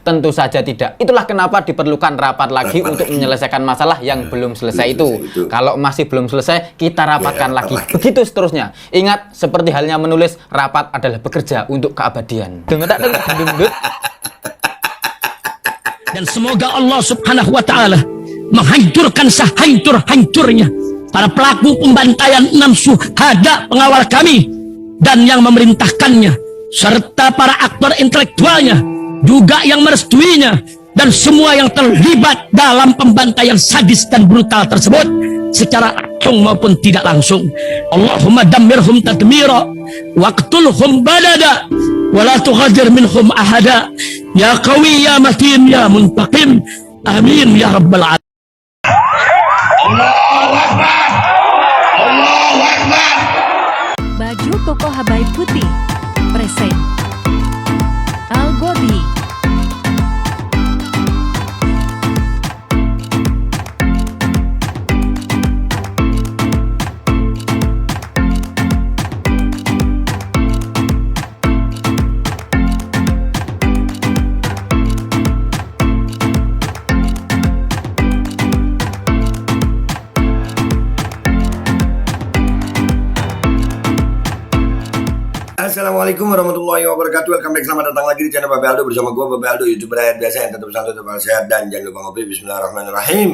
Tentu saja tidak. Itulah kenapa diperlukan rapat lagi untuk menyelesaikan masalah yang belum selesai itu. Kalau masih belum selesai, kita rapatkan lagi. Begitu seterusnya. Ingat, seperti halnya menulis, rapat adalah bekerja untuk keabadian. Dan semoga Allah Subhanahu wa Ta'ala menghancurkan sehancur-hancurnya para pelaku pembantaian 6 syuhada pengawal kami dan yang memerintahkannya, serta para aktor intelektualnya juga yang merestuinya, dan semua yang terlibat dalam pembantaian sadis dan brutal tersebut secara langsung maupun tidak langsung. Allahumma dammirhum tadmira waqtulhum badada wa la tughadir minhum ahada ya qawi ya matin ya muntaqim amin ya rabbal alamin. Allahu Akbar, Allahu Akbar. Baju koko Habaib putih present Al Body. Assalamualaikum warahmatullahi wabarakatuh. Welcome back, selamat datang lagi di channel Babe Aldo bersama gue Babe Aldo, YouTuber rakyat biasa yang tetap santai, tetap sehat, dan jangan lupa ngopi. Bismillahirrahmanirrahim.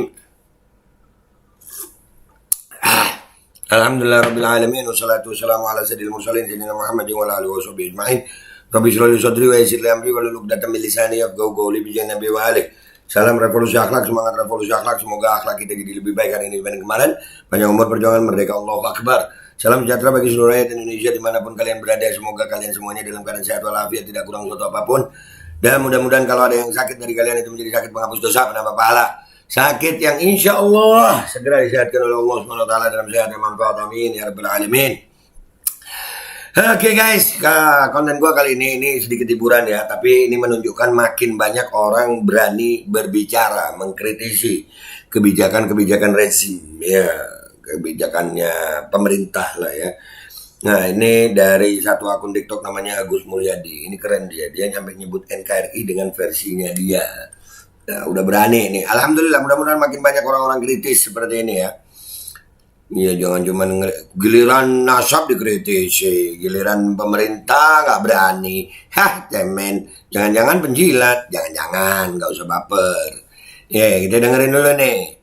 Alhamdulillah rabbil alamin, wassalatu wassalamu ala sayyidil mursalin sayyidina Muhammadin wa ala alihi washabihi ajmain. Rabbi shrah li sadri wa yassir li amri wahlul 'uqdatam min lisani yafqahu qawli bi jahi nabi wa alihi. Salam revolusi akhlak, semangat revolusi akhlak. Semoga akhlak kita jadi lebih baik hari ini dibanding kemarin. Panjang umur, perjuangan, merdeka, Allahu Akbar. Salam sejahtera bagi seluruh rakyat Indonesia dimanapun kalian berada. Semoga kalian semuanya dalam keadaan sehat walafiat, tidak kurang suatu apapun. Dan mudah-mudahan kalau ada yang sakit dari kalian itu menjadi sakit penghapus dosa, penambah pahala. Sakit yang insya Allah segera disehatkan oleh Allah SWT dalam sehat dan manfaat. Amin ya rabbal alamin. Oke guys, konten gua kali ini sedikit hiburan ya, tapi ini menunjukkan makin banyak orang berani berbicara, mengkritisi kebijakan-kebijakan rezim ya, kebijakannya pemerintah lah ya. Nah, ini dari satu akun TikTok namanya Agus Mulyadi. Ini keren dia nyampe nyebut NKRI dengan versinya dia. Nah, udah berani nih. Alhamdulillah, mudah-mudahan makin banyak orang-orang kritis seperti ini ya. Iya, jangan cuma giliran nasab dikritisi, giliran pemerintah nggak berani. Hah, cemen. Jangan-jangan penjilat, jangan-jangan nggak usah baper. Ya, kita dengerin dulu nih.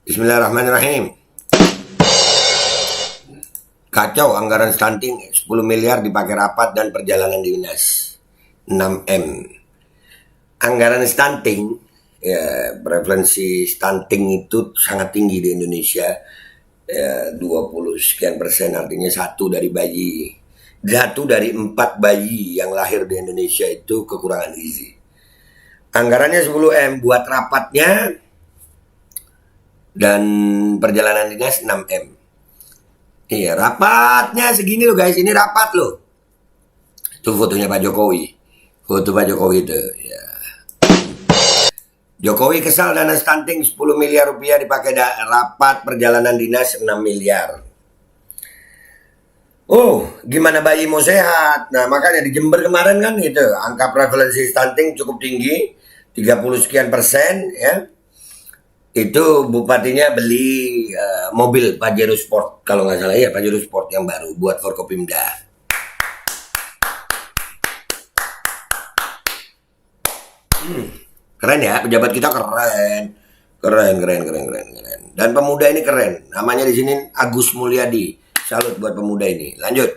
Bismillahirrahmanirrahim. Kacau anggaran stunting 10 miliar dipakai rapat dan perjalanan dinas 6M. Anggaran stunting ya, prevalensi stunting itu sangat tinggi di Indonesia ya, 20 sekian persen, artinya 1 dari 4 bayi yang lahir di Indonesia itu kekurangan gizi. Anggarannya 10M buat rapatnya dan perjalanan dinas 6M. Iya, rapatnya segini loh guys, ini rapat loh. Itu fotonya Pak Jokowi. Foto Pak Jokowi itu ya. Jokowi kesal dana stunting 10 miliar rupiah dipakai rapat perjalanan dinas 6 miliar. Oh, gimana bayi mau sehat? Nah, makanya di Jember kemarin kan gitu, angka prevalensi stunting cukup tinggi, 30 sekian persen ya. Itu bupatinya beli mobil Pajero Sport, kalau nggak salah ya, Pajero Sport yang baru buat Forkopimda. Keren ya, pejabat kita keren. Dan pemuda ini keren. Namanya di sini Agus Mulyadi. Salut buat pemuda ini. Lanjut.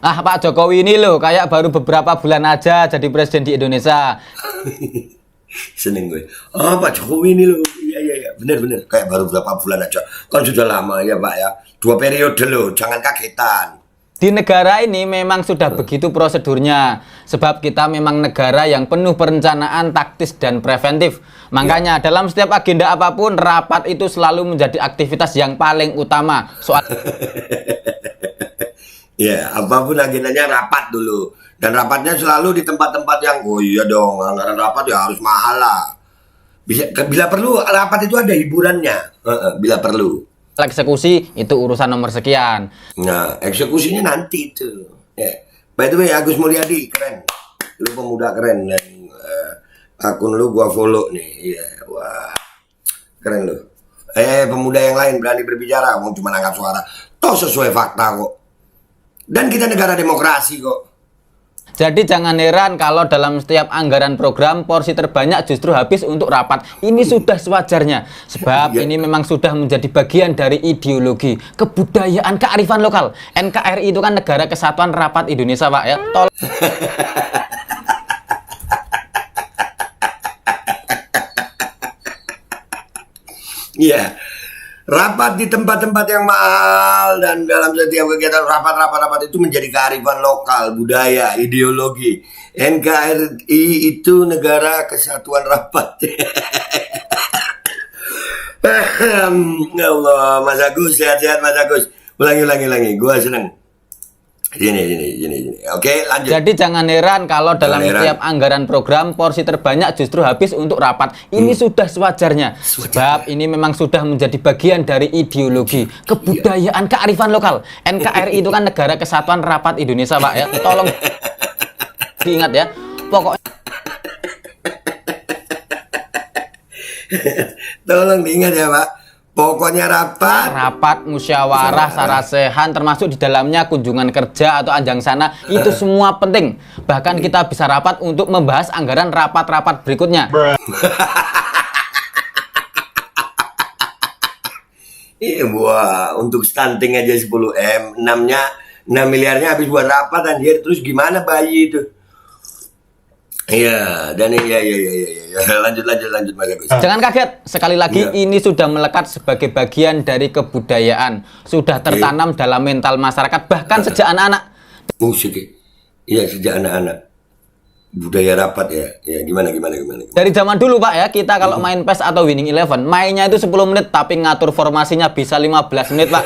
Pak Jokowi ini loh kayak baru beberapa bulan aja jadi presiden di Indonesia. Seneng gue. Pak Jokowi ini loh. Iya. Bener. Kayak baru beberapa bulan aja. Kan sudah lama ya Pak ya. 2 periode loh. Jangan kagetan. Di negara ini memang sudah begitu prosedurnya. Sebab kita memang negara yang penuh perencanaan, taktis, dan preventif. Makanya dalam setiap agenda apapun, rapat itu selalu menjadi aktivitas yang paling utama. Ya, apapun agendanya rapat dulu. Dan rapatnya selalu di tempat-tempat yang, oh iya dong, anggaran rapat ya harus mahal lah. Bila perlu, rapat itu ada hiburannya. Bila perlu. Eksekusi itu urusan nomor sekian. Nah, eksekusinya nanti itu. Ya. By the way, Agus Mulyadi, keren. Lu pemuda keren. Dan Akun lu gua follow nih. Iya, wah. Keren lu. Pemuda yang lain berani berbicara, mau cuma angkat suara. Toh sesuai fakta kok. Dan kita negara demokrasi kok. Jadi jangan heran kalau dalam setiap anggaran program porsi terbanyak justru habis untuk rapat. Ini sudah sewajarnya. Sebab ini memang sudah menjadi bagian dari ideologi kebudayaan kearifan lokal. NKRI itu kan Negara Kesatuan Rapat Indonesia, Pak ya. Iya. Rapat di tempat-tempat yang mahal dan dalam setiap kegiatan rapat itu menjadi kearifan lokal, budaya, ideologi. NKRI itu Negara Kesatuan Rapat. Ya Allah, Mas Agus, sehat-sehat Mas Agus. Ulangi. Gua seneng. Gini. Oke, lanjut. Jadi jangan heran kalau dalam setiap anggaran program porsi terbanyak justru habis untuk rapat. Ini sudah sewajarnya. Sebab ini memang sudah menjadi bagian dari ideologi kebudayaan kearifan lokal. NKRI itu kan Negara Kesatuan Rapat Indonesia, Pak ya. Tolong diingat ya. Pokoknya tolong diingat ya, Pak. Pokoknya rapat musyawarah sarasehan termasuk di dalamnya kunjungan kerja atau anjang sana itu semua penting. Bahkan kita bisa rapat untuk membahas anggaran rapat-rapat berikutnya. Iya, wah, untuk stunting aja 10M, 6 miliarnya habis buat rapat anjir. Terus gimana bayi itu? Iya, dan iya. Lanjut Mas Agus. Jangan kaget, sekali lagi ini sudah melekat sebagai bagian dari kebudayaan, sudah tertanam dalam mental masyarakat bahkan sejak anak-anak. Musik, iya sejak anak-anak. Budaya rapat ya. Ya gimana. Dari zaman dulu Pak ya, kita kalau main PES atau Winning Eleven, mainnya itu 10 menit tapi ngatur formasinya bisa 15 menit Pak.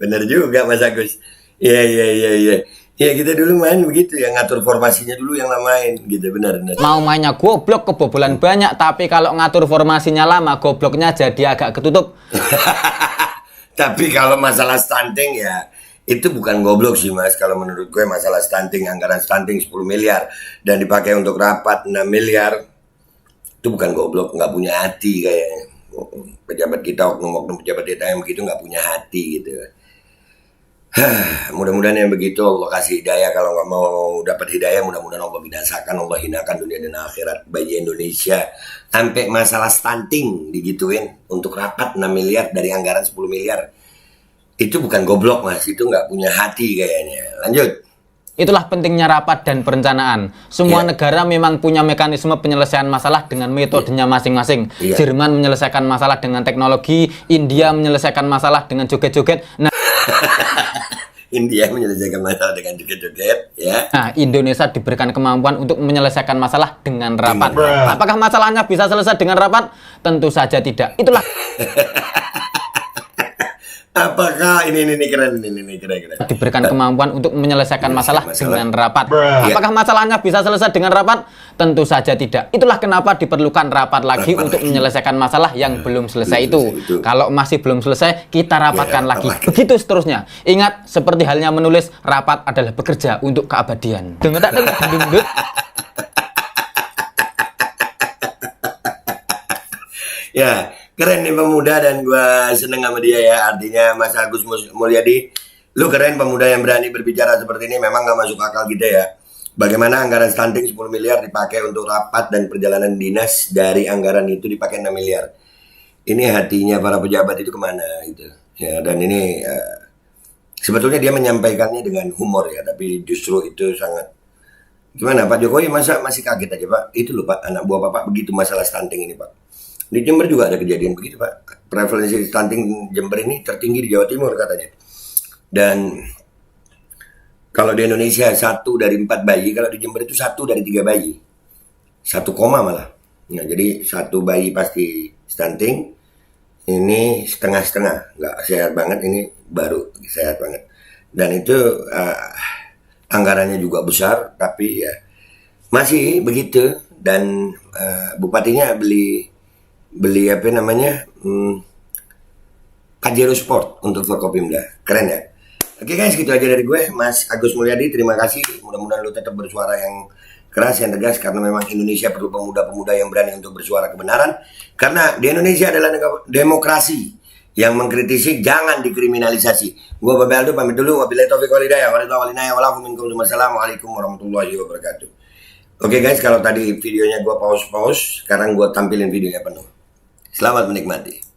Bener juga Mas Agus. Iya. Ya kita dulu main begitu ya, ngatur formasinya dulu yang lamain gitu, benar. Mau mainnya goblok, kebobolan banyak, tapi kalau ngatur formasinya lama, gobloknya jadi agak ketutup. Tapi kalau masalah stunting ya, itu bukan goblok sih Mas. Kalau menurut gue masalah stunting, anggaran stunting 10 miliar dan dipakai untuk rapat 6 miliar, itu bukan goblok, nggak punya hati kayaknya. Pejabat kita, oknum pejabat kita yang begitu nggak punya hati gitu. Mudah-mudahan yang begitu Allah kasih hidayah. Kalau nggak mau dapat hidayah, mudah-mudahan Allah binasakan, Allah hinakan dunia dan akhirat bayi Indonesia. Sampai masalah stunting digituin untuk rapat 6 miliar dari anggaran 10 miliar. Itu bukan goblok Mas, itu nggak punya hati kayaknya. Lanjut. Itulah pentingnya rapat dan perencanaan. Semua negara memang punya mekanisme penyelesaian masalah dengan metodenya masing-masing. Jerman menyelesaikan masalah dengan teknologi, India menyelesaikan masalah dengan joget-joget. India menyelesaikan masalah dengan joget-joget, ya. Nah, Indonesia diberikan kemampuan untuk menyelesaikan masalah dengan rapat. Apakah masalahnya bisa selesai dengan rapat? Tentu saja tidak. Itulah. Apakah ini keren. Diberikan kemampuan untuk menyelesaikan masalah dengan rapat. Apakah masalahnya bisa selesai dengan rapat? Tentu saja tidak. Itulah kenapa diperlukan rapat lagi untuk menyelesaikan masalah yang belum selesai itu. Kalau masih belum selesai, kita rapatkan lagi. Begitu seterusnya. Ingat, seperti halnya menulis, rapat adalah bekerja untuk keabadian. Ya, keren nih pemuda dan gua seneng sama dia ya. Artinya Mas Agus Mulyadi, lu keren pemuda yang berani berbicara seperti ini. Memang gak masuk akal kita ya. Bagaimana anggaran stunting 10 miliar dipakai untuk rapat dan perjalanan dinas, dari anggaran itu dipakai 6 miliar. Ini hatinya para pejabat itu kemana gitu. Ya, dan ini sebetulnya dia menyampaikannya dengan humor ya, tapi justru itu sangat gimana Pak Jokowi masa masih kaget aja Pak. Itu loh Pak, anak buah Bapak begitu masalah stunting ini Pak. Di Jember juga ada kejadian begitu Pak. Prevalensi stunting Jember ini tertinggi di Jawa Timur katanya. Dan kalau di Indonesia 1 dari 4 bayi, kalau di Jember itu 1 dari 3 bayi. 1 koma malah. Nah, jadi 1 bayi pasti stunting. Ini setengah-setengah, nggak sehat banget, ini baru sehat banget. Dan itu anggarannya juga besar, tapi ya masih begitu. Dan bupatinya beli apa namanya Pajero Sport untuk Forkopimda. Keren ya. Oke guys, gitu aja dari gue, Mas Agus Mulyadi. Terima kasih. Mudah-mudahan lu tetap bersuara yang keras, yang tegas, karena memang Indonesia perlu pemuda-pemuda yang berani untuk bersuara kebenaran. Karena di Indonesia adalah demokrasi. Yang mengkritisi jangan dikriminalisasi. Gue Babe Aldo pamit dulu. Wabillahi taufiq wal hidayah. Wassalamualaikum warahmatullahi wabarakatuh. Oke guys, kalau tadi videonya gue pause, sekarang gue tampilin videonya penuh. Selamat menikmati.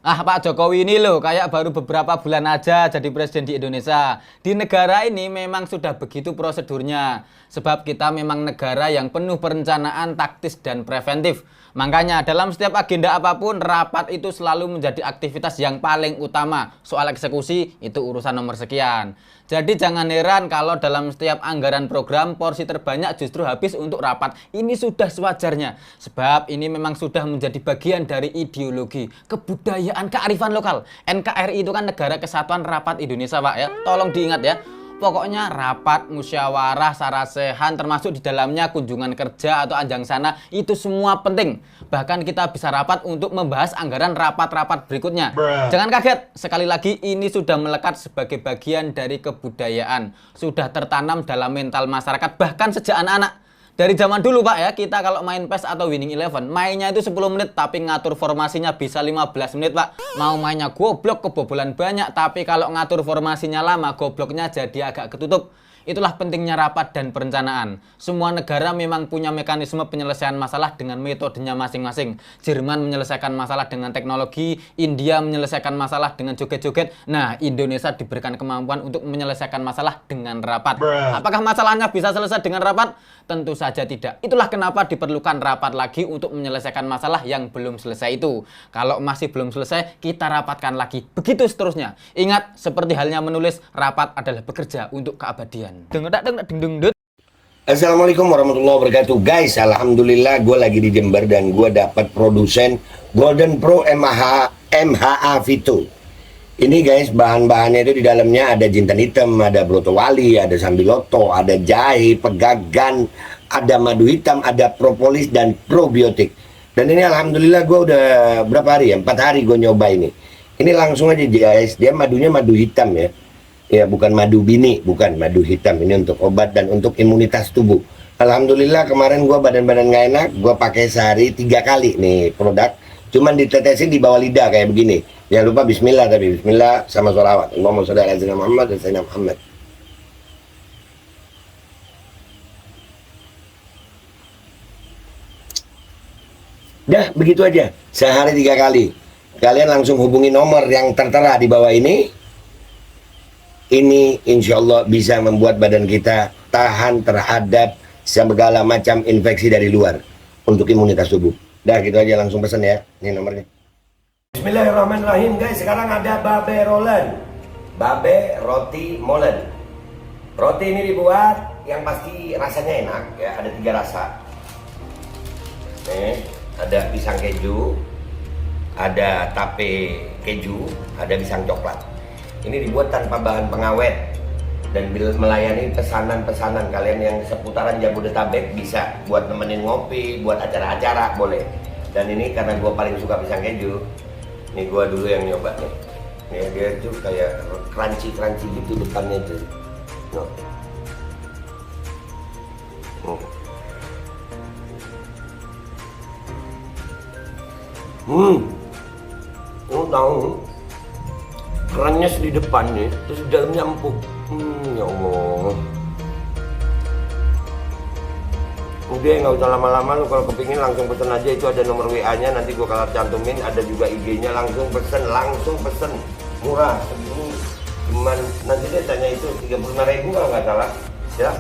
Pak Jokowi ini loh kayak baru beberapa bulan aja jadi presiden di Indonesia. Di negara ini memang sudah begitu prosedurnya. Sebab kita memang negara yang penuh perencanaan, taktis, dan preventif. Makanya dalam setiap agenda apapun, rapat itu selalu menjadi aktivitas yang paling utama. Soal eksekusi itu urusan nomor sekian. Jadi jangan heran kalau dalam setiap anggaran program porsi terbanyak justru habis untuk rapat. Ini sudah sewajarnya. Sebab ini memang sudah menjadi bagian dari ideologi, kebudayaan, kearifan lokal. NKRI itu kan Negara Kesatuan Rapat Indonesia, Pak ya. Tolong diingat ya. Pokoknya rapat, musyawarah, sarasehan, termasuk di dalamnya kunjungan kerja atau anjang sana, itu semua penting. Bahkan kita bisa rapat untuk membahas anggaran rapat-rapat berikutnya. Jangan kaget, sekali lagi ini sudah melekat sebagai bagian dari kebudayaan. Sudah tertanam dalam mental masyarakat, bahkan sejak anak-anak. Dari zaman dulu Pak ya, kita kalau main PES atau Winning Eleven, mainnya itu 10 menit tapi ngatur formasinya bisa 15 menit Pak. Mau mainnya goblok, kebobolan banyak, tapi kalau ngatur formasinya lama, gobloknya jadi agak ketutup. Itulah pentingnya rapat dan perencanaan. Semua negara memang punya mekanisme penyelesaian masalah dengan metodenya masing-masing. Jerman menyelesaikan masalah dengan teknologi, India menyelesaikan masalah dengan joget-joget. Nah, Indonesia diberikan kemampuan untuk menyelesaikan masalah dengan rapat. Apakah masalahnya bisa selesai dengan rapat? Tentu saja tidak. Itulah kenapa diperlukan rapat lagi untuk menyelesaikan masalah yang belum selesai itu. Kalau masih belum selesai, kita rapatkan lagi. Begitu seterusnya. Ingat, seperti halnya menulis, rapat adalah bekerja untuk keabadian. Assalamualaikum warahmatullahi wabarakatuh. Guys, alhamdulillah gue lagi di Jember dan gue dapat produsen Golden Pro MHA Vito. Ini guys, bahan-bahannya itu di dalamnya ada jintan hitam, ada broto wali, ada sambiloto, ada jahe, pegagan, ada madu hitam, ada propolis dan probiotik. Dan ini alhamdulillah gue udah berapa hari ya? 4 hari gue nyoba ini. Ini langsung aja guys, dia madunya madu hitam ya. Ya bukan madu bini, bukan madu hitam. Ini untuk obat dan untuk imunitas tubuh. Alhamdulillah kemarin gue badan-badan gak enak, gue pakai sehari 3 kali nih produk. Cuman ditetesin di bawah lidah kayak begini. Jangan lupa bismillah, tapi bismillah sama sholawat. Allahumma sholli ala sayyidina Muhammad dan sayyidina Muhammad. Dah begitu aja, sehari 3 kali. Kalian langsung hubungi nomor yang tertera di bawah ini. Ini insya Allah bisa membuat badan kita tahan terhadap segala macam infeksi dari luar untuk imunitas tubuh. Dah gitu aja, langsung pesan ya. Ini nomornya. Bismillahirrahmanirrahim guys. Sekarang ada Babe Rolen, Babe Roti Molen. Roti ini dibuat yang pasti rasanya enak ya. Ada 3 rasa. Nih, ada pisang keju, ada tape keju, ada pisang coklat. Ini dibuat tanpa bahan pengawet dan melayani pesanan-pesanan kalian yang seputaran Jabodetabek, bisa buat nemenin ngopi, buat acara-acara boleh. Dan ini karena gue paling suka pisang keju, ini gue dulu yang nyoba nih. Nih dia tuh kayak crunchy gitu depannya tuh. Tahu kerannya di depannya, terus di dalamnya empuk. Ya Allah. Udah nggak usah lama-lama, lu kalau kepingin langsung pesen aja, itu ada nomor WA-nya, nanti gua kalau cantumin, ada juga IG-nya, langsung pesen, murah. Segini cuman nanti dia tanya itu 35.000 kalau nggak salah. Ya.